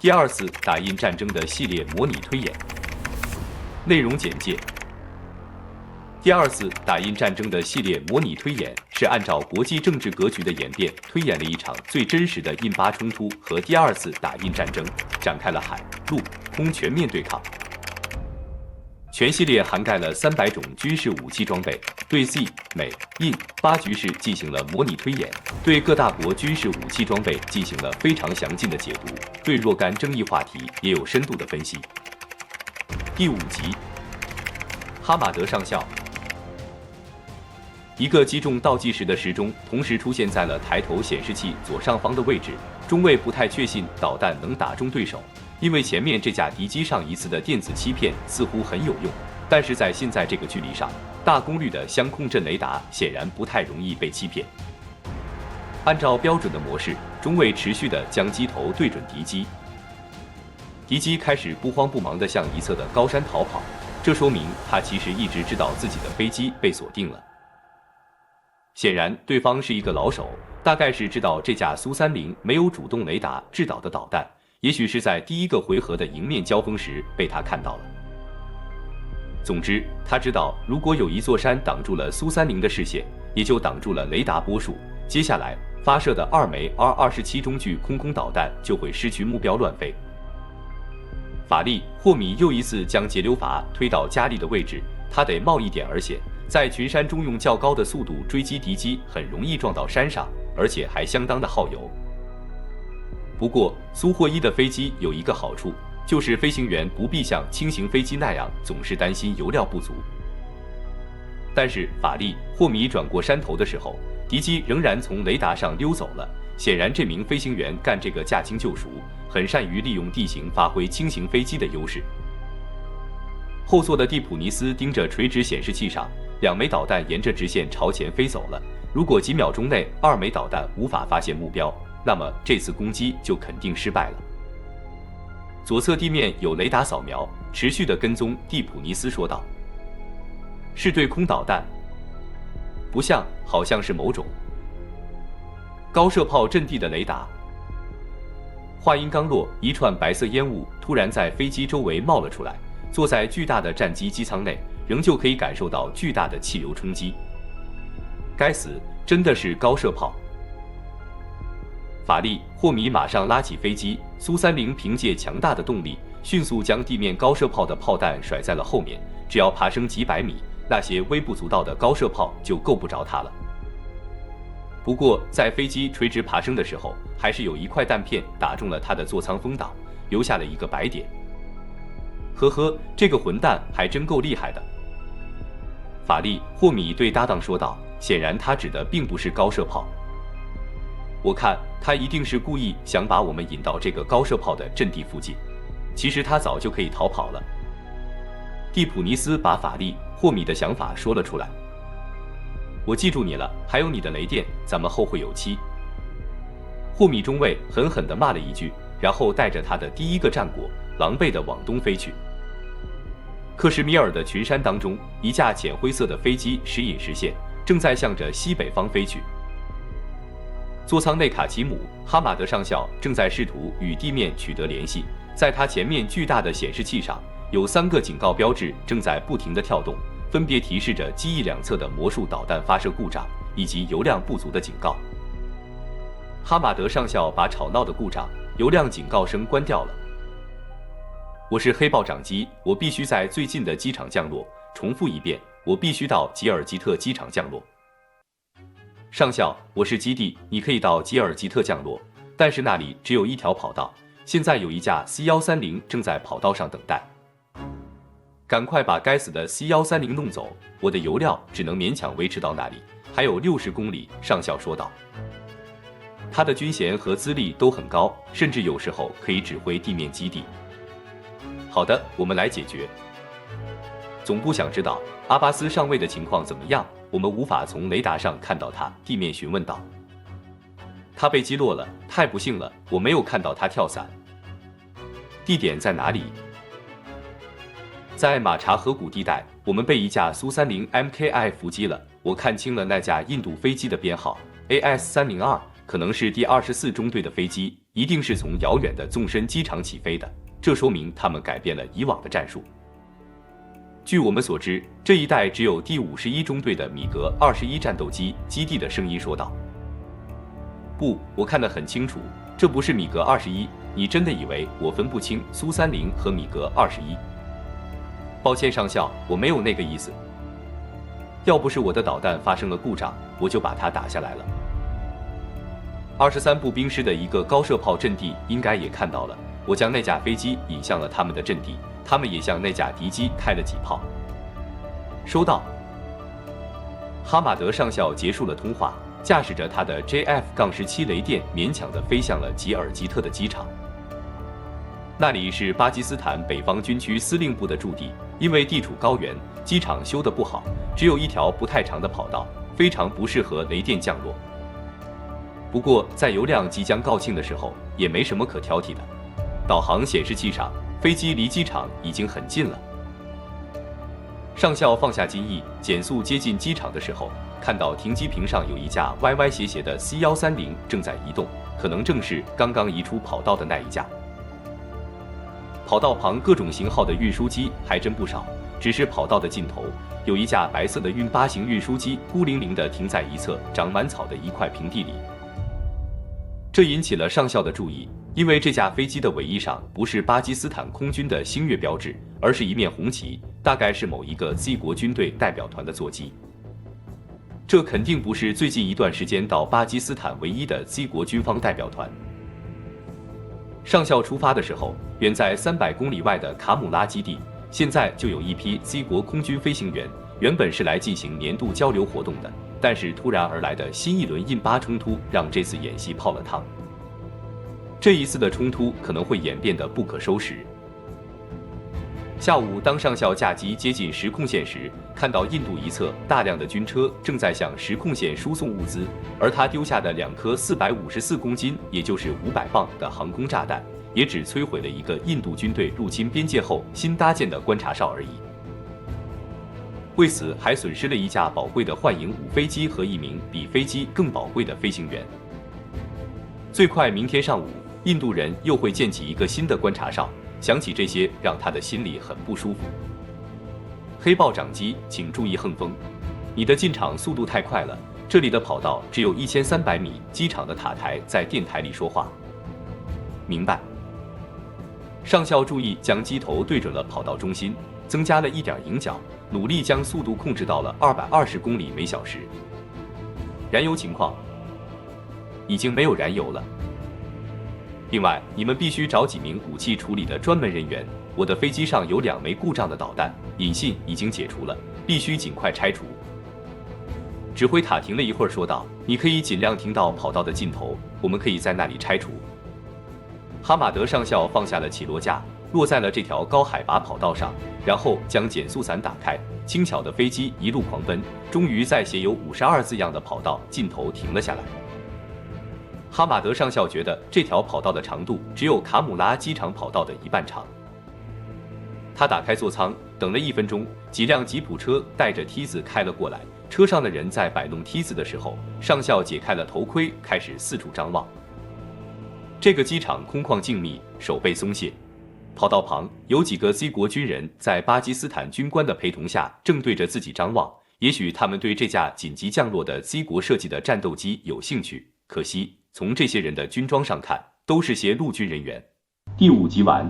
第二次打印战争的系列模拟推演。内容简介：第二次打印战争的系列模拟推演是按照国际政治格局的演变，推演了一场最真实的印巴冲突和第二次打印战争，展开了海、陆、空全面对抗。全系列涵盖了300种军事武器装备，对 C、美、印、巴局势进行了模拟推演，对各大国军事武器装备进行了非常详尽的解读，对若干争议话题也有深度的分析。第5集，哈马德上校。一个击中倒计时的时钟同时出现在了抬头显示器左上方的位置，中尉不太确信导弹能打中对手，因为前面这架敌机上一次的电子欺骗似乎很有用，但是在现在这个距离上，大功率的相控阵雷达显然不太容易被欺骗。按照标准的模式，中尉持续地将机头对准敌机，敌机开始不慌不忙地向一侧的高山逃跑，这说明他其实一直知道自己的飞机被锁定了。显然，对方是一个老手，大概是知道这架苏30没有主动雷达制导的导弹，也许是在第一个回合的迎面交锋时被他看到了。总之，他知道如果有一座山挡住了苏30的视线，也就挡住了雷达波束，接下来发射的2枚 R-27中距空导弹就会失去目标乱飞。法利霍米又一次将节流阀推到加力的位置，他得冒一点儿险，在群山中用较高的速度追击敌机，很容易撞到山上，而且还相当的耗油。不过，苏霍伊的飞机有一个好处，就是飞行员不必像轻型飞机那样总是担心油料不足。但是法利霍米转过山头的时候，敌机仍然从雷达上溜走了。显然，这名飞行员干这个驾轻就熟，很善于利用地形发挥轻型飞机的优势。后座的蒂普尼斯盯着垂直显示器上，2枚导弹沿着直线朝前飞走了。如果几秒钟内2枚导弹无法发现目标，那么这次攻击就肯定失败了。左侧地面有雷达扫描，持续的跟踪。蒂普尼斯说道：“是对空导弹？不像，好像是某种高射炮阵地的雷达。”话音刚落，一串白色烟雾突然在飞机周围冒了出来。坐在巨大的战机机舱内，仍旧可以感受到巨大的气流冲击。该死，真的是高射炮！法利霍米马上拉起飞机，苏30凭借强大的动力，迅速将地面高射炮的炮弹甩在了后面。只要爬升几百米，那些微不足道的高射炮就够不着它了。不过，在飞机垂直爬升的时候，还是有一块弹片打中了他的座舱风挡，留下了一个白点。呵呵，这个混蛋还真够厉害的。法利霍米对搭档说道，显然他指的并不是高射炮。我看他一定是故意想把我们引到这个高射炮的阵地附近，其实他早就可以逃跑了。蒂普尼斯把法利霍米的想法说了出来。我记住你了，还有你的雷电，咱们后会有期。霍米中尉狠狠地骂了一句，然后带着他的第一个战果狼狈地往东飞去。克什米尔的群山当中，一架浅灰色的飞机时隐时现，正在向着西北方飞去。座舱内卡奇姆哈马德上校正在试图与地面取得联系，在他前面巨大的显示器上有3个警告标志正在不停地跳动，分别提示着机翼两侧的魔术导弹发射故障以及油量不足的警告。哈马德上校把吵闹的故障、油量警告声关掉了。我是黑豹长机，我必须在最近的机场降落。重复一遍，我必须到吉尔吉特机场降落。上校，我是基地，你可以到吉尔吉特降落，但是那里只有一条跑道，现在有一架 C-130正在跑道上等待。赶快把该死的 C-130弄走，我的油料只能勉强维持到那里，还有60公里，上校说道。他的军衔和资历都很高，甚至有时候可以指挥地面基地。好的，我们来解决。总部想知道阿巴斯上尉的情况怎么样？我们无法从雷达上看到他。地面询问道。他被击落了，太不幸了，我没有看到他跳伞。地点在哪里？在马查河谷地带，我们被一架苏30 MKI 伏击了。我看清了那架印度飞机的编号 AS302，可能是第24中队的飞机。一定是从遥远的纵深机场起飞的，这说明他们改变了以往的战术。据我们所知，这一带只有第51中队的米格21战斗机基地的声音说道。不，我看得很清楚，这不是米格21，你真的以为我分不清苏30和米格21？抱歉上校，我没有那个意思。要不是我的导弹发生了故障，我就把它打下来了。23步兵师的一个高射炮阵地应该也看到了，我将那架飞机引向了他们的阵地，他们也向那架敌机开了几炮。收到。哈马德上校结束了通话，驾驶着他的 JF-17雷电勉强地飞向了吉尔吉特的机场。那里是巴基斯坦北方军区司令部的驻地，因为地处高原，机场修得不好，只有一条不太长的跑道，非常不适合雷电降落。不过在油量即将告罄的时候，也没什么可挑剔的。导航显示器上，飞机离机场已经很近了。上校放下襟翼，减速接近机场的时候，看到停机坪上有一架歪歪斜斜的 C-130正在移动，可能正是刚刚移出跑道的那一架。跑道旁各种型号的运输机还真不少，只是跑道的尽头有一架白色的运8型运输机孤零零地停在一侧长满草的一块平地里。这引起了上校的注意，因为这架飞机的尾翼上不是巴基斯坦空军的星月标志，而是一面红旗，大概是某一个 Z 国军队代表团的座机。这肯定不是最近一段时间到巴基斯坦唯一的 Z 国军方代表团。上校出发的时候，远在300公里外的卡姆拉基地，现在就有一批 Z 国空军飞行员，原本是来进行年度交流活动的，但是突然而来的新一轮印巴冲突让这次演习泡了汤。这一次的冲突可能会演变得不可收拾。下午，当上校驾机接近实控线时，看到印度一侧大量的军车正在向实控线输送物资，而他丢下的2颗454公斤，也就是500磅的航空炸弹，也只摧毁了一个印度军队入侵边界后新搭建的观察哨而已。为此，还损失了一架宝贵的幻影5飞机和一名比飞机更宝贵的飞行员。最快明天上午，印度人又会建起一个新的观察哨。想起这些，让他的心里很不舒服。黑豹长机，请注意横风，你的进场速度太快了，这里的跑道只有1300米，机场的塔台在电台里说话。明白。上校注意将机头对准了跑道中心，增加了一点迎角，努力将速度控制到了220公里每小时。燃油情况，已经没有燃油了。另外，你们必须找几名武器处理的专门人员。我的飞机上有2枚故障的导弹，引信已经解除了，必须尽快拆除。指挥塔停了一会儿，说道：“你可以尽量停到跑道的尽头，我们可以在那里拆除。”哈马德上校放下了起落架，落在了这条高海拔跑道上，然后将减速伞打开，轻巧的飞机一路狂奔，终于在写有52字样的跑道尽头停了下来。哈马德上校觉得这条跑道的长度只有卡姆拉机场跑道的1半长。他打开座舱，等了1分钟，几辆吉普车带着梯子开了过来。车上的人在摆弄梯子的时候，上校解开了头盔，开始四处张望。这个机场空旷静谧，手背松懈。跑道旁有几个 Z 国军人在巴基斯坦军官的陪同下，正对着自己张望。也许他们对这架紧急降落的 Z 国设计的战斗机有兴趣，可惜从这些人的军装上看，都是些陆军人员。第5集完。